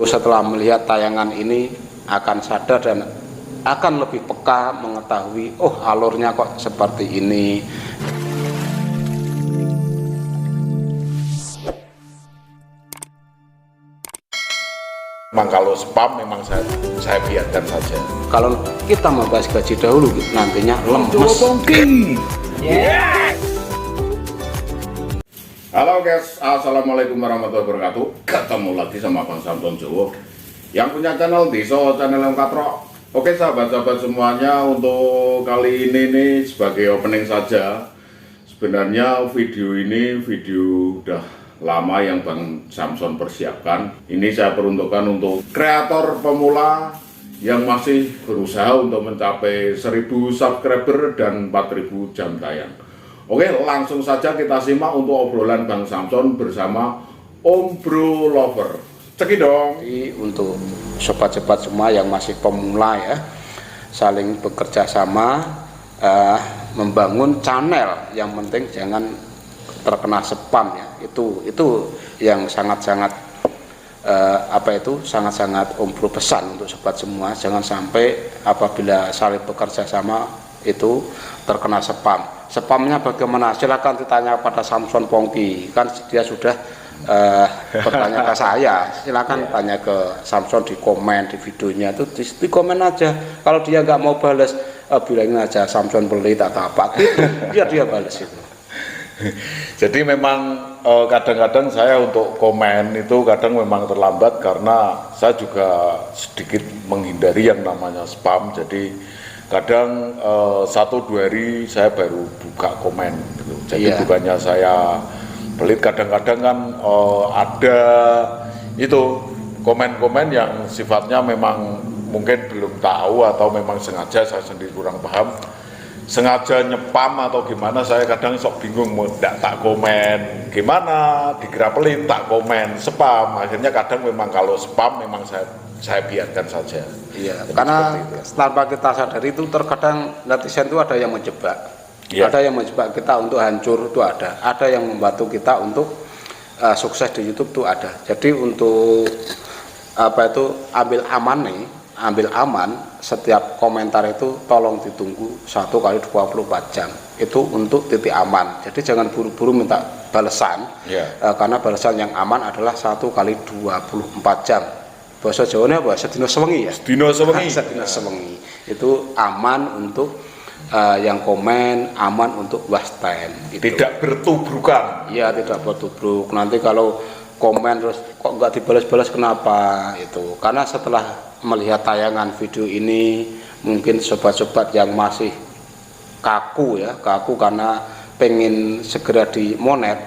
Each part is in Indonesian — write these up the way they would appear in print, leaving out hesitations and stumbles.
Setelah melihat tayangan ini akan sadar dan akan lebih peka mengetahui, oh alurnya kok seperti ini. Memang kalau spam memang saya biarkan saja. Kalau kita membahas gaji dahulu, nantinya lemes. Halo guys, assalamualaikum warahmatullahi wabarakatuh. Ketemu lagi sama Bang Samson Jowo yang punya channel Diso, channel yang Katro. Oke sahabat-sahabat semuanya, untuk kali ini nih sebagai opening saja. Sebenarnya video ini video udah lama yang Bang Samson persiapkan. Ini saya peruntukkan untuk kreator pemula yang masih berusaha untuk mencapai 1000 subscriber dan 4000 jam tayang. Oke, langsung saja kita simak untuk obrolan Bang Samson bersama Om Bro Lover. Cekidong. Untuk sobat-sobat semua yang masih pemula ya, saling bekerja sama, membangun channel. Yang penting jangan terkena spam ya. Itu yang sangat-sangat sangat-sangat Om Bro pesan untuk sobat semua. Jangan sampai apabila saling bekerja sama itu terkena spam. Spamnya bagaimana? Silakan ditanya pada Samson Pongki, kan dia sudah bertanya ke saya. Silakan tanya ke Samson di komen di videonya itu, di komen aja. Kalau dia nggak mau balas, bilangin aja Samson pelit atau apa gitu, biar dia balas itu. Jadi memang kadang-kadang saya untuk komen itu kadang memang terlambat karena saya juga sedikit menghindari yang namanya spam. Jadi kadang 1-2 hari saya baru buka komen gitu. Jadi bukannya saya pelit, kadang-kadang kan ada itu komen-komen yang sifatnya memang mungkin belum tahu atau memang sengaja, saya sendiri kurang paham, sengaja nyepam atau gimana. Saya kadang sok bingung mau tak komen gimana, dikira pelit tak komen spam. Akhirnya kadang memang kalau spam memang saya biarkan saja. Iya, karena tanpa kita sadari itu terkadang netizen itu ada yang menjebak, ada yang menjebak kita untuk hancur itu ada yang membantu kita untuk sukses di YouTube itu ada. Jadi untuk ambil aman setiap komentar itu tolong ditunggu 1x24 jam itu untuk titik aman. Jadi jangan buru-buru minta balasan, karena balasan yang aman adalah 1x24 jam. Bahasa Jawanya apa? Sedina sewengi ya? Sedina sewengi. Itu aman untuk yang komen, aman untuk watch time. Gitu. Tidak bertubrukan. Iya, tidak bertubruk. Nanti kalau komen terus kok nggak dibalas-balas kenapa? Itu karena setelah melihat tayangan video ini, mungkin sobat-sobat yang masih kaku karena pengen segera dimonet,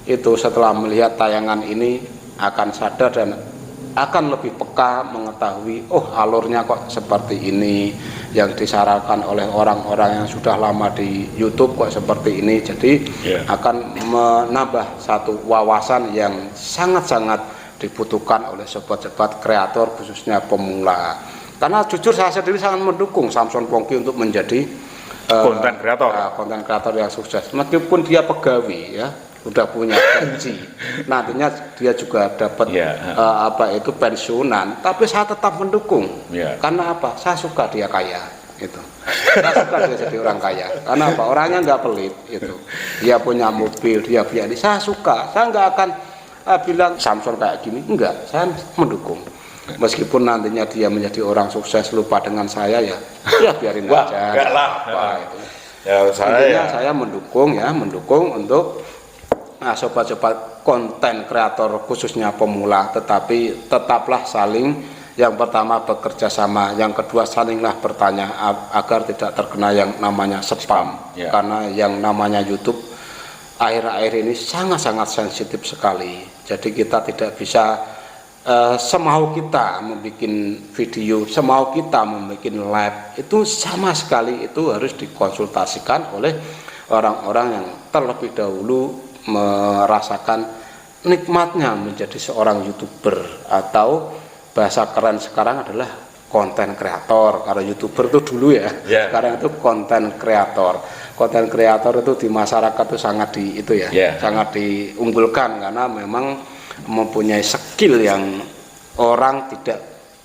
itu setelah melihat tayangan ini akan sadar dan akan lebih peka mengetahui, oh alurnya kok seperti ini, yang disarankan oleh orang-orang yang sudah lama di YouTube kok seperti ini. Jadi akan menambah satu wawasan yang sangat-sangat dibutuhkan oleh sobat-sobat kreator khususnya pemula. Karena jujur saya sendiri sangat mendukung Samson Pongki untuk menjadi konten kreator yang sukses, meskipun dia pegawai ya, sudah punya gaji, nantinya dia juga dapat pensiunan, tapi saya tetap mendukung. Karena apa? Saya suka dia kaya itu. Saya suka dia jadi orang kaya. Karena apa? Orangnya nggak pelit itu. Dia punya mobil, dia punya ini. Saya suka. Saya nggak akan bilang Samson kayak gini. Enggak, saya mendukung. Meskipun nantinya dia menjadi orang sukses lupa dengan saya ya biarin aja. Enggak lah. Itu. Saya mendukung untuk sobat-sobat konten kreator khususnya pemula, tetapi tetaplah saling, yang pertama bekerja sama, yang kedua salinglah bertanya agar tidak terkena yang namanya spam. Karena yang namanya YouTube akhir-akhir ini sangat-sangat sensitif sekali. Jadi kita tidak bisa semau kita membuat video, semau kita membuat live, itu sama sekali itu harus dikonsultasikan oleh orang-orang yang terlebih dahulu merasakan nikmatnya menjadi seorang YouTuber, atau bahasa keren sekarang adalah konten kreator. Karena YouTuber itu dulu sekarang itu konten kreator. Konten kreator itu di masyarakat itu sangat sangat diunggulkan karena memang mempunyai skill yang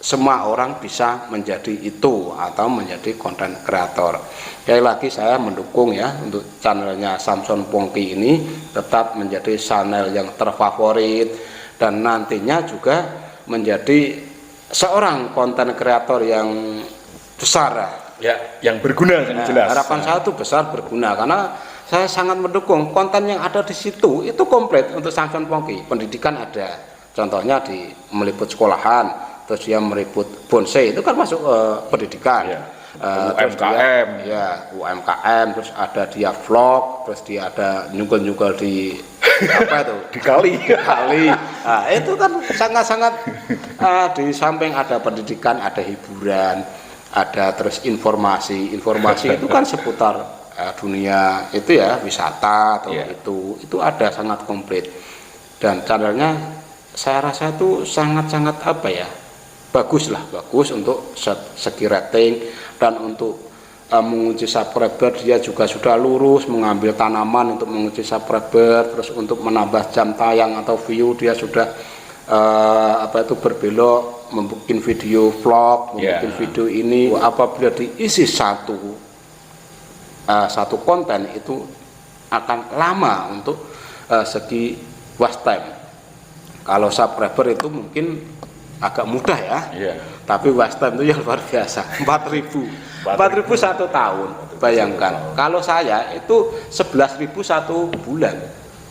semua orang bisa menjadi itu atau menjadi konten kreator. Sekali lagi saya mendukung ya untuk channelnya Samson Pongki ini tetap menjadi channel yang terfavorit dan nantinya juga menjadi seorang konten kreator yang besar ya, yang berguna yang jelas. Harapan saya itu besar berguna karena saya sangat mendukung konten yang ada di situ itu komplit untuk Samson Pongki. Pendidikan ada, contohnya meliput sekolahan, terus dia meliput bonsai itu kan masuk pendidikan. Ya. UMKM, UMKM, terus ada dia vlog, terus dia ada nyugel-nyugel di apa itu di kali. Nah, itu kan sangat-sangat di samping ada pendidikan, ada hiburan, ada terus informasi itu kan seputar dunia itu ya, wisata atau itu ada sangat komplit dan channelnya saya rasa itu sangat-sangat bagus untuk segi rating dan untuk menguji subscriber. Dia juga sudah lurus mengambil tanaman untuk menguji subscriber, terus untuk menambah jam tayang atau view dia sudah berbelok membuat video vlog, membuat video ini. Apabila diisi satu konten itu akan lama untuk segi watch time. Kalau subscriber itu mungkin agak mudah ya, tapi watch time itu yang luar biasa, 4.000 1 tahun. Bayangkan, kalau saya itu 11.000 1 bulan,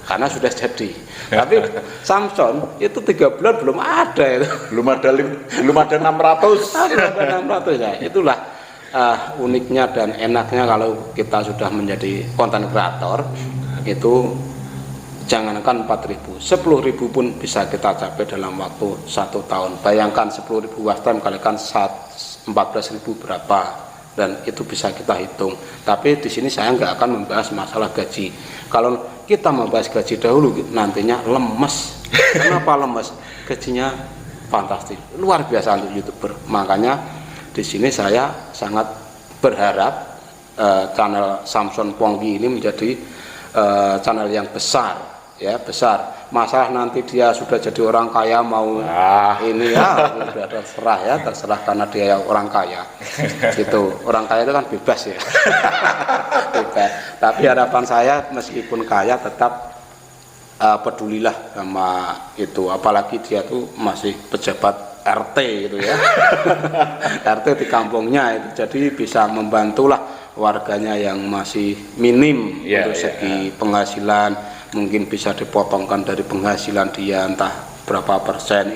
karena sudah jadi. Tapi Samson itu 3 bulan belum ada itu. belum ada 600 ya. Itulah uniknya dan enaknya kalau kita sudah menjadi konten kreator itu. Jangankan 4.000, 10.000 pun bisa kita capai dalam waktu 1 tahun. Bayangkan 10.000 watch time kalikan 14.000 berapa, dan itu bisa kita hitung. Tapi di sini saya nggak akan membahas masalah gaji. Kalau kita membahas gaji dahulu, nantinya lemes. Kenapa lemes? Gajinya fantastis, luar biasa untuk YouTuber. Makanya di sini saya sangat berharap channel Samson Pongki ini menjadi channel yang besar. Besar. Masalah nanti dia sudah jadi orang kaya mau ini sudah terserah karena dia orang kaya. Gitu. Orang kaya itu kan bebas ya. Bebas. Tapi harapan saya meskipun kaya tetap pedulilah sama itu, apalagi dia tuh masih pejabat RT gitu ya. RT di kampungnya itu, jadi bisa membantulah warganya yang masih minim untuk segi penghasilan. Mungkin bisa dipotongkan dari penghasilan dia entah berapa persen.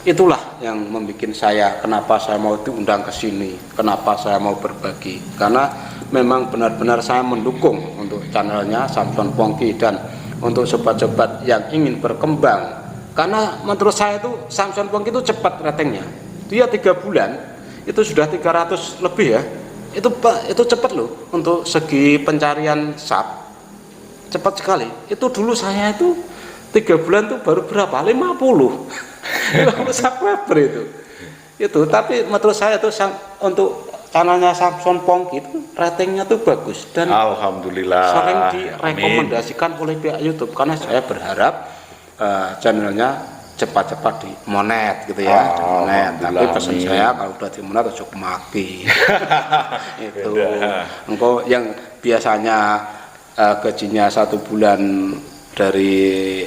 Itulah yang membuat saya kenapa saya mau diundang ke sini, kenapa saya mau berbagi, karena memang benar-benar saya mendukung untuk channelnya Samson Pongki dan untuk sobat-sobat yang ingin berkembang. Karena menurut saya itu Samson Pongki itu cepat ratingnya, dia 3 bulan itu sudah 300 lebih ya. Itu cepat loh untuk segi pencarian sub, cepat sekali. Itu dulu saya itu 3 bulan tuh baru berapa? 50 subscriber itu. Tapi menurut saya itu untuk channelnya Samson Pongki itu ratingnya tuh bagus dan alhamdulillah sering direkomendasikan oleh pihak YouTube, karena saya berharap channelnya cepat-cepat di monet gitu ya. Monet. Tapi pesan saya kalau udah di monet cukup maki. Itu engkau yang biasanya gajinya 1 bulan dari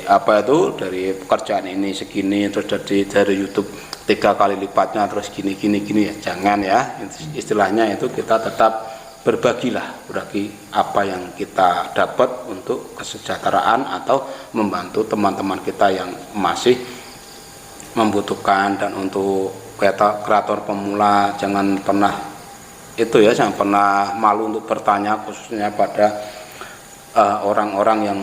dari pekerjaan ini segini, terus dari YouTube 3 kali lipatnya, terus gini ya, jangan ya. Istilahnya itu kita tetap berbagi apa yang kita dapat untuk kesejahteraan atau membantu teman-teman kita yang masih membutuhkan. Dan untuk kreator pemula jangan pernah malu untuk bertanya, khususnya pada orang-orang yang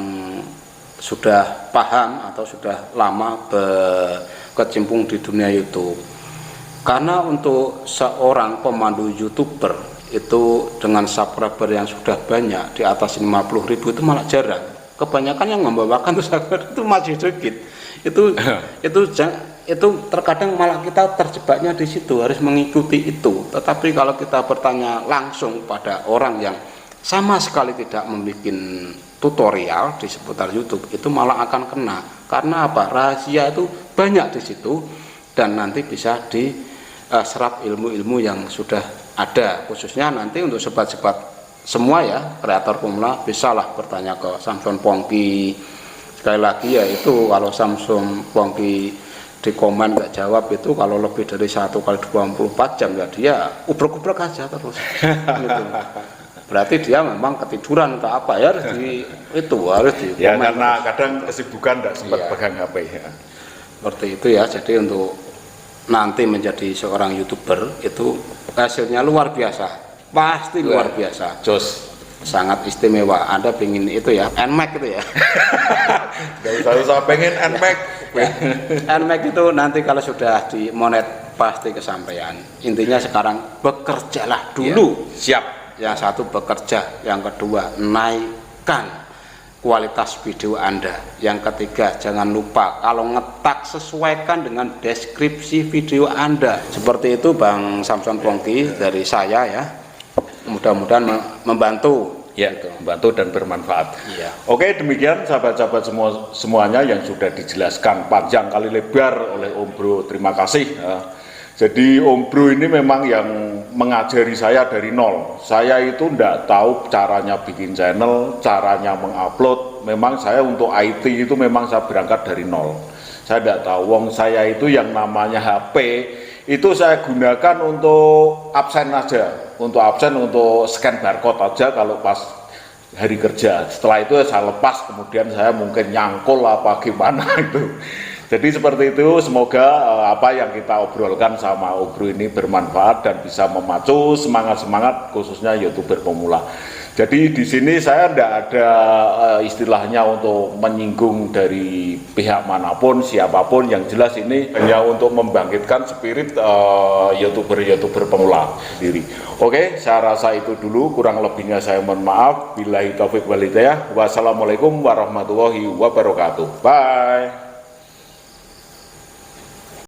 sudah paham atau sudah lama berkecimpung di dunia YouTube. Karena untuk seorang pemandu YouTuber itu dengan subscriber yang sudah banyak di atas 50.000 itu malah jarang. Kebanyakan yang membawakan subscriber itu masih sedikit. Itu terkadang malah kita terjebaknya di situ, harus mengikuti itu. Tetapi kalau kita bertanya langsung pada orang yang sama sekali tidak membuat tutorial di seputar YouTube, itu malah akan kena. Karena apa? Rahasia itu banyak di situ, dan nanti bisa diserap ilmu-ilmu yang sudah ada. Khususnya nanti untuk sobat-sobat semua ya, kreator pemula bisalah bertanya ke Samson Pongki. Sekali lagi ya itu, kalau Samson Pongki di komen nggak jawab itu, kalau lebih dari 1 kali 24 jam ya dia ubrek-ubrek aja terus gitu. Berarti dia memang ketiduran atau apa ya, harus di ya karena terus. Kadang kesibukan nggak sempat pegang HP ya. Seperti itu ya. Jadi untuk nanti menjadi seorang YouTuber itu hasilnya luar biasa, pasti luar biasa, jos, sangat istimewa. Anda pengen itu ya, NMAX itu ya. Gak usah pengen NMAX. Ya, NMAX itu nanti kalau sudah di monet pasti kesampaian. Intinya sekarang bekerjalah dulu. Ya, siap. Yang satu bekerja, yang kedua naikkan kualitas video Anda. Yang ketiga, jangan lupa kalau ngetak sesuaikan dengan deskripsi video Anda. Seperti itu Bang Samson Pongki dari saya ya. Mudah-mudahan membantu. Ya, gitu. Membantu dan bermanfaat. Iya. Oke, demikian sahabat-sahabat semuanya yang sudah dijelaskan panjang kali lebar oleh Om Bro. Terima kasih. Jadi Om Bro ini memang yang mengajari saya dari nol. Saya itu enggak tahu caranya bikin channel, caranya mengupload. Memang saya untuk IT itu memang saya berangkat dari nol. Saya enggak tahu, wong saya itu yang namanya HP itu saya gunakan untuk absen aja. Untuk absen, untuk scan barcode aja kalau pas hari kerja. Setelah itu saya lepas, kemudian saya mungkin nyangkul apa gimana itu. Jadi seperti itu, semoga apa yang kita obrolkan sama Om Bro ini bermanfaat dan bisa memacu semangat-semangat khususnya YouTuber pemula. Jadi di sini saya tidak ada istilahnya untuk menyinggung dari pihak manapun, siapapun. Yang jelas ini hanya untuk membangkitkan spirit YouTuber pemula sendiri. Oke, saya rasa itu dulu, kurang lebihnya saya mohon maaf. Billahi taufiq wal hidayah. Wassalamualaikum warahmatullahi wabarakatuh. Bye.